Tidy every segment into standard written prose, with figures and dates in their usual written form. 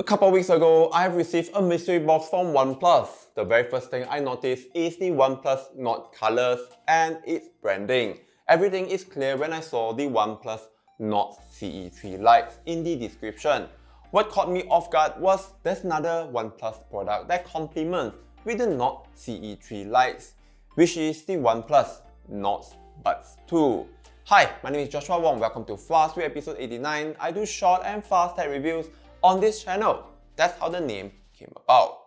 A couple weeks ago, I have received a mystery box from OnePlus. The very first thing I noticed is the OnePlus Nord colors and its branding. Everything is clear when I saw the OnePlus Nord CE3 Lite in the description. What caught me off guard was there's another OnePlus product that complements with the Nord CE3 Lite, which is the OnePlus Nord Buds 2. Hi, my name is Joshua Wong. Welcome to Fast With episode 89. I do short and fast tech reviews on this channel. That's how the name came about.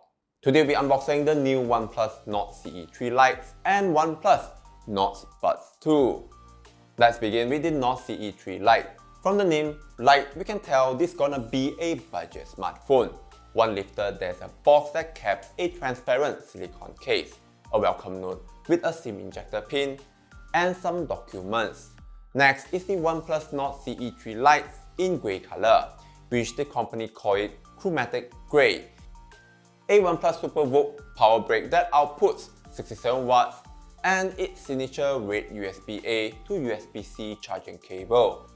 Today we'll be unboxing the new OnePlus Nord CE3 Lite and OnePlus Nord Buds 2. Let's begin with the Nord CE3 Lite. From the name Lite, we can tell this gonna be a budget smartphone. One lifted, there's a box that caps a transparent silicone case, a welcome note with a SIM injector pin, and some documents. Next is the OnePlus Nord CE3 Lite in grey color, which the company call it chromatic grey. A OnePlus Super Vogue power brick that outputs 67 watts and its signature red USB-A to USB-C charging cable.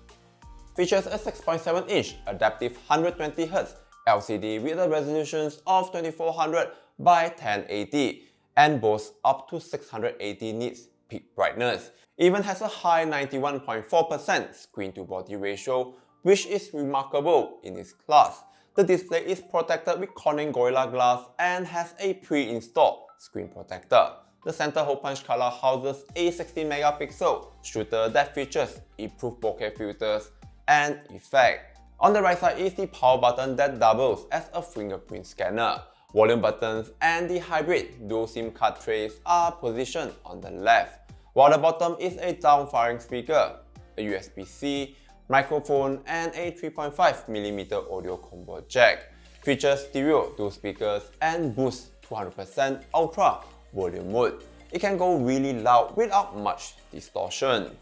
Features a 6.7-inch adaptive 120Hz LCD with a resolution of 2400 by 1080 and boasts up to 680 nits peak brightness. Even has a high 91.4% screen-to-body ratio, which is remarkable in its class. The display is protected with Corning Gorilla Glass and has a pre-installed screen protector. The center hole punch color houses a 16-megapixel shooter that features improved bokeh filters and effect. On the right side is the power button that doubles as a fingerprint scanner. Volume buttons and the hybrid dual SIM card trays are positioned on the left, while the bottom is a down-firing speaker, a USB-C, microphone, and a 3.5mm audio combo jack. Features stereo dual speakers and boosts 200% ultra volume mode. It can go really loud without much distortion.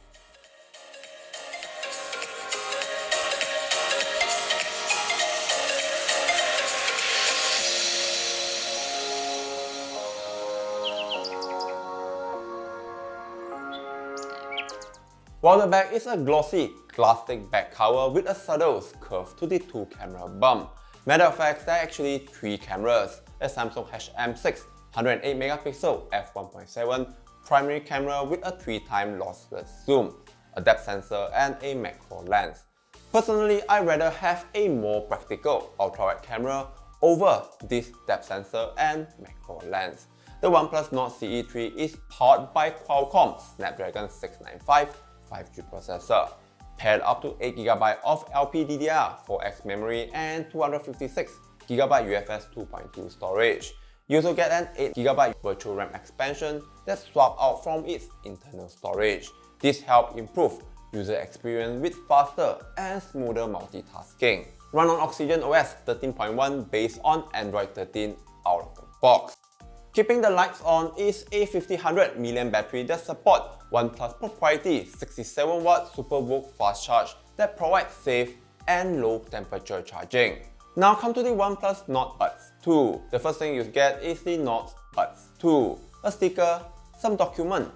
While the back is a glossy plastic back cover with a subtle curve to the two camera bump. Matter of fact, there are actually three cameras: a Samsung HM6 108MP f1.7 primary camera with a 3x lossless zoom, a depth sensor, and a macro lens. Personally, I'd rather have a more practical ultra-wide camera over this depth sensor and macro lens. The OnePlus Nord CE3 is powered by Qualcomm Snapdragon 695 5G processor, paired up to 8GB of LPDDR4X memory and 256GB UFS 2.2 storage. You also get an 8GB virtual RAM expansion that swaps out from its internal storage. This helps improve user experience with faster and smoother multitasking. Run on Oxygen OS 13.1 based on Android 13 out of the box. Keeping the lights on is a 5000 mAh battery that supports OnePlus proprietary 67W Super Vogue fast charge that provides safe and low temperature charging. Now come to the OnePlus Nord Buds 2. The first thing you get is the Nord Buds 2. A sticker, some document,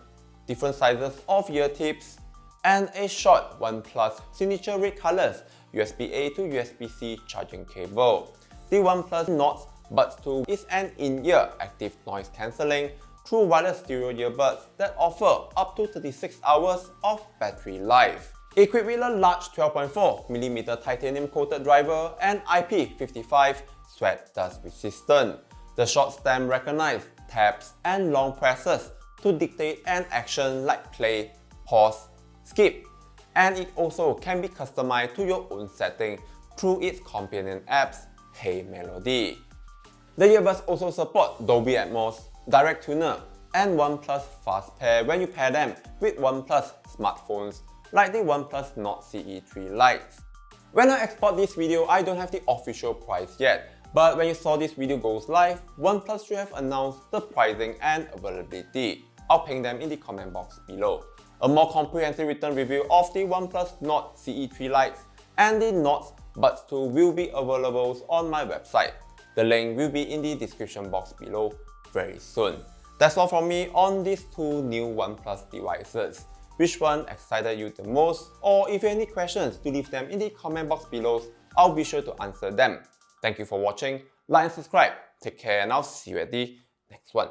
different sizes of ear tips, and a short OnePlus signature red colors USB-A to USB-C charging cable. The OnePlus Nord Buds 2 is an in-ear active noise cancelling true wireless stereo earbuds that offer up to 36 hours of battery life. Equipped with a large 12.4mm titanium coated driver and IP55 sweat dust resistant. The short stem recognizes taps and long presses to dictate an action like play, pause, skip, and it also can be customized to your own setting through its companion apps Hey Melody. The earbuds also support Dolby Atmos, Direct Tuner, and OnePlus Fast Pair when you pair them with OnePlus smartphones like the OnePlus Nord CE3 Lite. When I export this video, I don't have the official price yet, but when you saw this video goes live, OnePlus should have announced the pricing and availability. I'll ping them in the comment box below. A more comprehensive written review of the OnePlus Nord CE3 Lite and the Nord Buds 2 will be available on my website. The link will be in the description box below very soon. That's all from me on these two new OnePlus devices. Which one excited you the most? Or if you have any questions, to leave them in the comment box below. I'll be sure to answer them. Thank you for watching. Like and subscribe. Take care and I'll see you at the next one.